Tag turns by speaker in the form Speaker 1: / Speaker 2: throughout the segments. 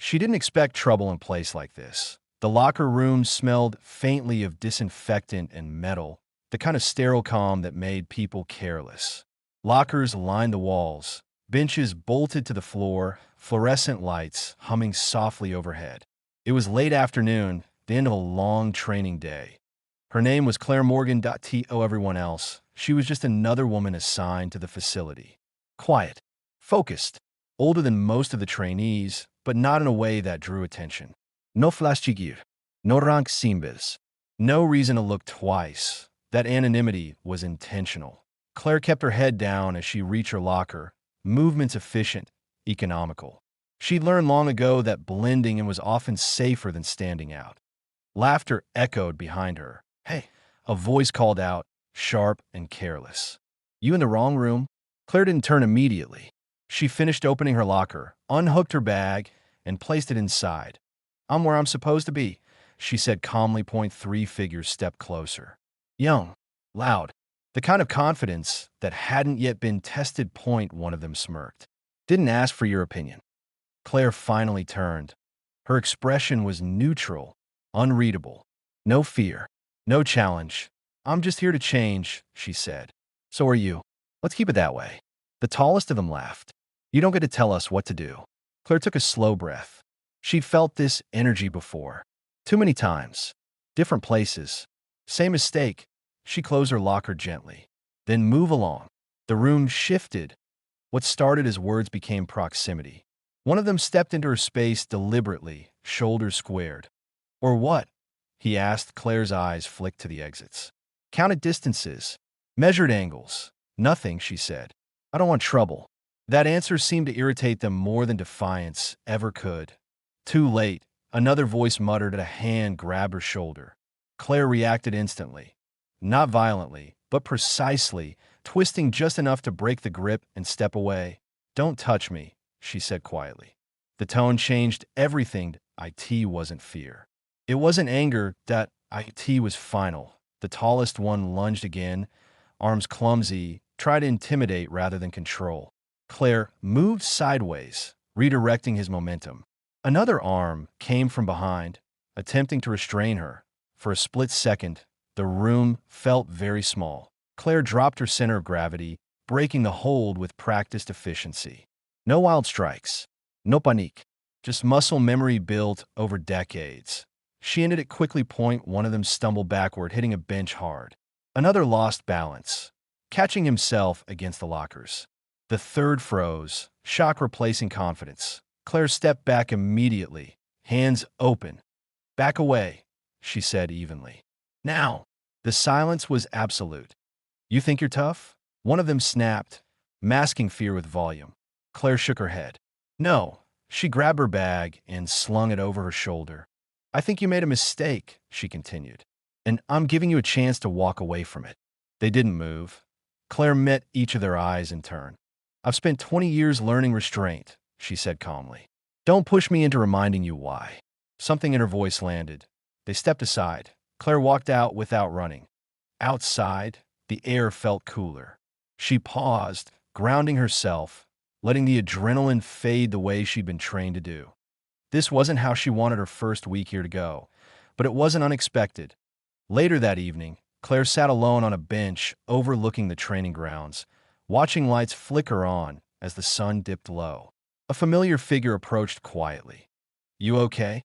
Speaker 1: She didn't expect trouble in a place like this. The locker room smelled faintly of disinfectant and metal, the kind of sterile calm that made people careless. Lockers lined the walls, benches bolted to the floor, fluorescent lights humming softly overhead. It was late afternoon, the end of a long training day. Her name was Clare Morgan. To everyone else, she was just another woman assigned to the facility. Quiet, focused, older than most of the trainees, but not in a way that drew attention. No flash figure, no rank symbols, no reason to look twice. That anonymity was intentional. Claire kept her head down as she reached her locker, movements efficient, economical. She'd learned long ago that blending in was often safer than standing out. Laughter echoed behind her. Hey, a voice called out, sharp and careless. You in the wrong room? Claire didn't turn immediately. She finished opening her locker, unhooked her bag, and placed it inside. I'm where I'm supposed to be, she said calmly. 3 figures stepped closer. Young, loud, the kind of confidence that hadn't yet been tested. One of them smirked. Didn't ask for your opinion. Claire finally turned. Her expression was neutral, unreadable. No fear, no challenge. I'm just here to change, she said. So are you. Let's keep it that way. The tallest of them laughed. You don't get to tell us what to do. Claire took a slow breath. She'd felt this energy before. Too many times. Different places. Same mistake. She closed her locker gently. Then move along. The room shifted. What started as words became proximity. One of them stepped into her space deliberately, shoulders squared. Or what? He asked. Claire's eyes flicked to the exits. Counted distances. Measured angles. Nothing, she said. I don't want trouble. That answer seemed to irritate them more than defiance ever could. Too late, another voice muttered and a hand grabbed her shoulder. Claire reacted instantly. Not violently, but precisely, twisting just enough to break the grip and step away. Don't touch me, she said quietly. The tone changed everything. It wasn't fear. It wasn't anger. It was final. The tallest one lunged again, arms clumsy, tried to intimidate rather than control. Claire moved sideways, redirecting his momentum. Another arm came from behind, attempting to restrain her. For a split second, the room felt very small. Claire dropped her center of gravity, breaking the hold with practiced efficiency. No wild strikes, no panique, just muscle memory built over decades. She ended it quickly. One of them stumbled backward, hitting a bench hard. Another lost balance, catching himself against the lockers. The third froze, shock replacing confidence. Claire stepped back immediately, hands open. Back away, she said evenly. Now, the silence was absolute. You think you're tough? One of them snapped, masking fear with volume. Claire shook her head. No, she grabbed her bag and slung it over her shoulder. I think you made a mistake, she continued, and I'm giving you a chance to walk away from it. They didn't move. Claire met each of their eyes in turn. I've spent 20 years learning restraint, she said calmly. Don't push me into reminding you why. Something in her voice landed. They stepped aside. Claire walked out without running. Outside, the air felt cooler. She paused, grounding herself, letting the adrenaline fade the way she'd been trained to do. This wasn't how she wanted her first week here to go, but it wasn't unexpected. Later that evening, Claire sat alone on a bench overlooking the training grounds, watching lights flicker on as the sun dipped low. A familiar figure approached quietly. You okay?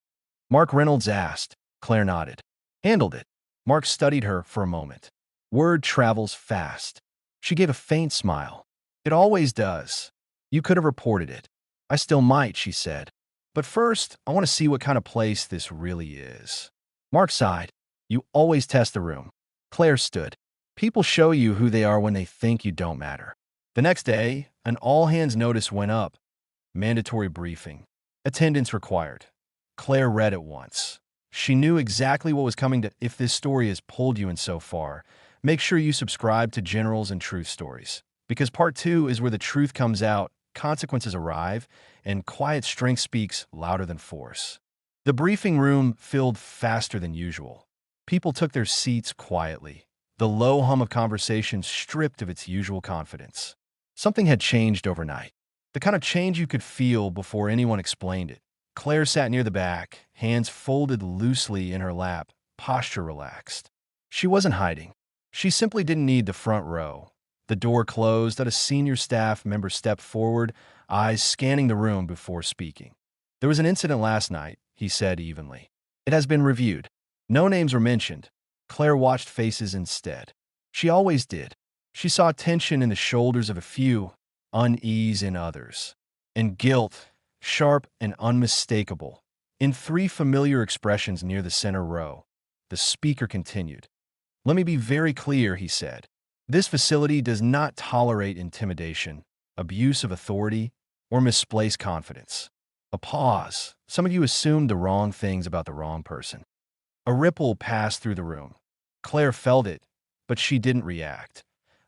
Speaker 1: Mark Reynolds asked. Claire nodded. Handled it. Mark studied her for a moment. Word travels fast. She gave a faint smile. It always does. You could have reported it. I still might, she said. But first, I want to see what kind of place this really is. Mark sighed. You always test the room. Claire stood. People show you who they are when they think you don't matter. The next day, an all-hands notice went up. Mandatory briefing. Attendance required. Claire read it once. She knew exactly what was coming. If this story has pulled you in so far, make sure you subscribe to Generals and Truth Stories, because part 2 is where the truth comes out, consequences arrive, and quiet strength speaks louder than force. The briefing room filled faster than usual. People took their seats quietly, the low hum of conversation stripped of its usual confidence. Something had changed overnight. The kind of change you could feel before anyone explained it. Claire sat near the back, hands folded loosely in her lap, posture relaxed. She wasn't hiding. She simply didn't need the front row. The door closed as a senior staff member stepped forward, eyes scanning the room before speaking. There was an incident last night, he said evenly. It has been reviewed. No names were mentioned. Claire watched faces instead. She always did. She saw tension in the shoulders of a few, unease in others, and guilt, sharp and unmistakable, in three familiar expressions near the center row. The speaker continued. Let me be very clear, he said. This facility does not tolerate intimidation, abuse of authority, or misplaced confidence. A pause. Some of you assumed the wrong things about the wrong person. A ripple passed through the room. Claire felt it, but she didn't react.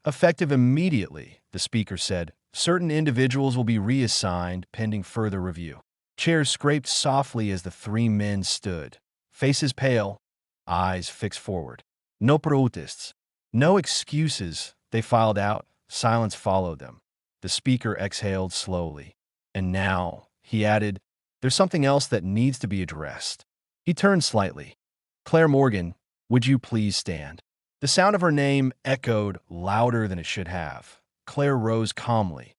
Speaker 1: Effective immediately, the speaker said, certain individuals will be reassigned pending further review. Chairs scraped softly as the three men stood, faces pale, eyes fixed forward. No protests, no excuses, they filed out. Silence followed them. The speaker exhaled slowly. And now, he added, there's something else that needs to be addressed. He turned slightly. Clare Morgan, would you please stand? The sound of her name echoed louder than it should have. Claire rose calmly.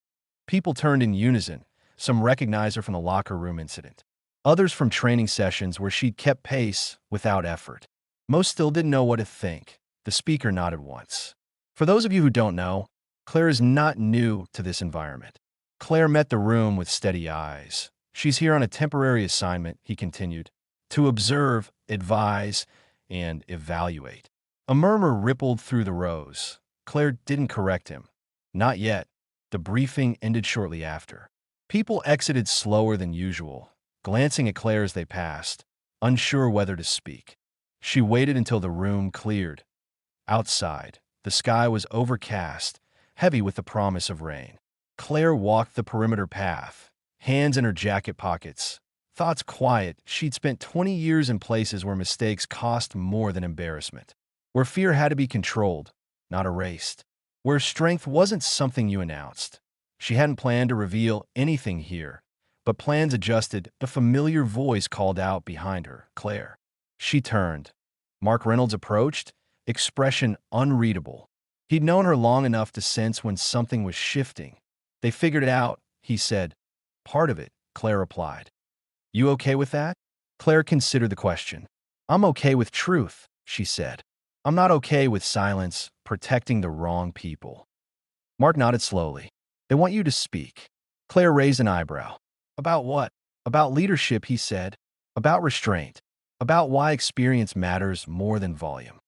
Speaker 1: People turned in unison. Some recognized her from the locker room incident. Others from training sessions where she'd kept pace without effort. Most still didn't know what to think. The speaker nodded once. For those of you who don't know, Claire is not new to this environment. Claire met the room with steady eyes. She's here on a temporary assignment, he continued, to observe, advise, and evaluate. A murmur rippled through the rows. Claire didn't correct him. Not yet. The briefing ended shortly after. People exited slower than usual, glancing at Claire as they passed, unsure whether to speak. She waited until the room cleared. Outside, the sky was overcast, heavy with the promise of rain. Claire walked the perimeter path, hands in her jacket pockets. Thoughts quiet, she'd spent 20 years in places where mistakes cost more than embarrassment. Where fear had to be controlled, not erased. Where strength wasn't something you announced. She hadn't planned to reveal anything here, but plans adjusted. A familiar voice called out behind her, Claire. She turned. Mark Reynolds approached, expression unreadable. He'd known her long enough to sense when something was shifting. They figured it out, he said. Part of it, Claire replied. You okay with that? Claire considered the question. I'm okay with truth, she said. I'm not okay with silence, protecting the wrong people. Mark nodded slowly. They want you to speak. Claire raised an eyebrow. About what? About leadership, he said. About restraint. About why experience matters more than volume.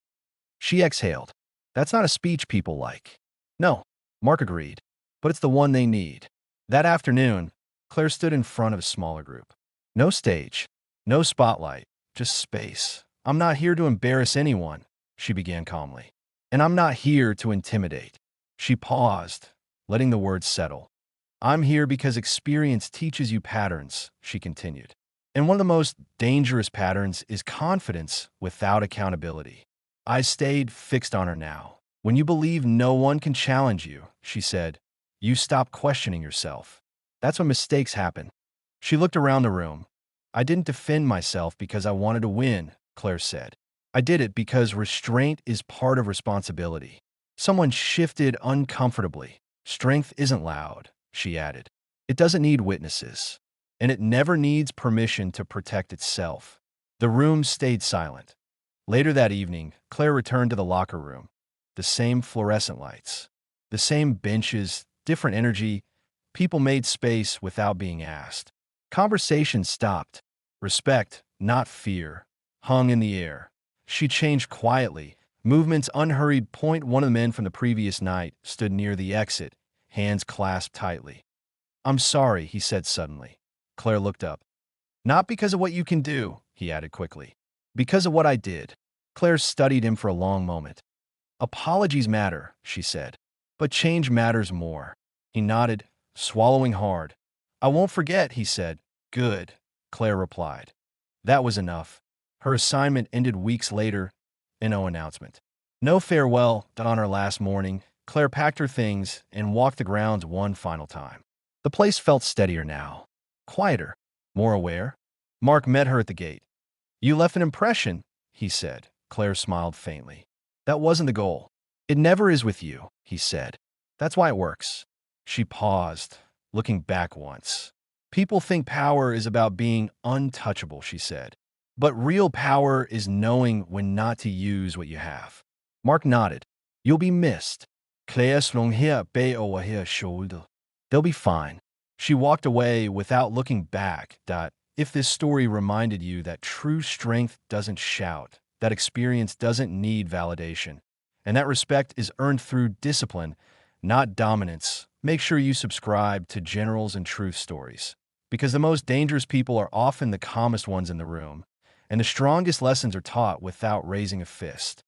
Speaker 1: She exhaled. That's not a speech people like. No, Mark agreed. But it's the one they need. That afternoon, Claire stood in front of a smaller group. No stage, no spotlight, just space. I'm not here to embarrass anyone, she began calmly. And I'm not here to intimidate. She paused, letting the words settle. I'm here because experience teaches you patterns, she continued. And one of the most dangerous patterns is confidence without accountability. I stayed fixed on her now. When you believe no one can challenge you, she said, you stop questioning yourself. That's when mistakes happen. She looked around the room. I didn't defend myself because I wanted to win, Claire said. I did it because restraint is part of responsibility. Someone shifted uncomfortably. Strength isn't loud, she added. It doesn't need witnesses. And it never needs permission to protect itself. The room stayed silent. Later that evening, Claire returned to the locker room. The same fluorescent lights. The same benches, different energy. People made space without being asked. Conversation stopped. Respect, not fear, hung in the air. She changed quietly. Movements unhurried. One of the men from the previous night stood near the exit, hands clasped tightly. I'm sorry, he said suddenly. Claire looked up. Not because of what you can do, he added quickly. Because of what I did. Claire studied him for a long moment. Apologies matter, she said. But change matters more. He nodded, swallowing hard. I won't forget, he said. Good, Claire replied. That was enough. Her assignment ended weeks later. No announcement. No farewell on her last morning. Claire packed her things and walked the grounds one final time. The place felt steadier now. Quieter. More aware. Mark met her at the gate. You left an impression, he said. Claire smiled faintly. That wasn't the goal. It never is with you, he said. That's why it works. She paused, looking back once. People think power is about being untouchable, she said. But real power is knowing when not to use what you have. Mark nodded. You'll be missed. Claire swung her bay over her shoulder. They'll be fine. She walked away without looking back. If this story reminded you that true strength doesn't shout, that experience doesn't need validation, and that respect is earned through discipline, not dominance, make sure you subscribe to Generals and Truth Stories. Because the most dangerous people are often the calmest ones in the room, and the strongest lessons are taught without raising a fist.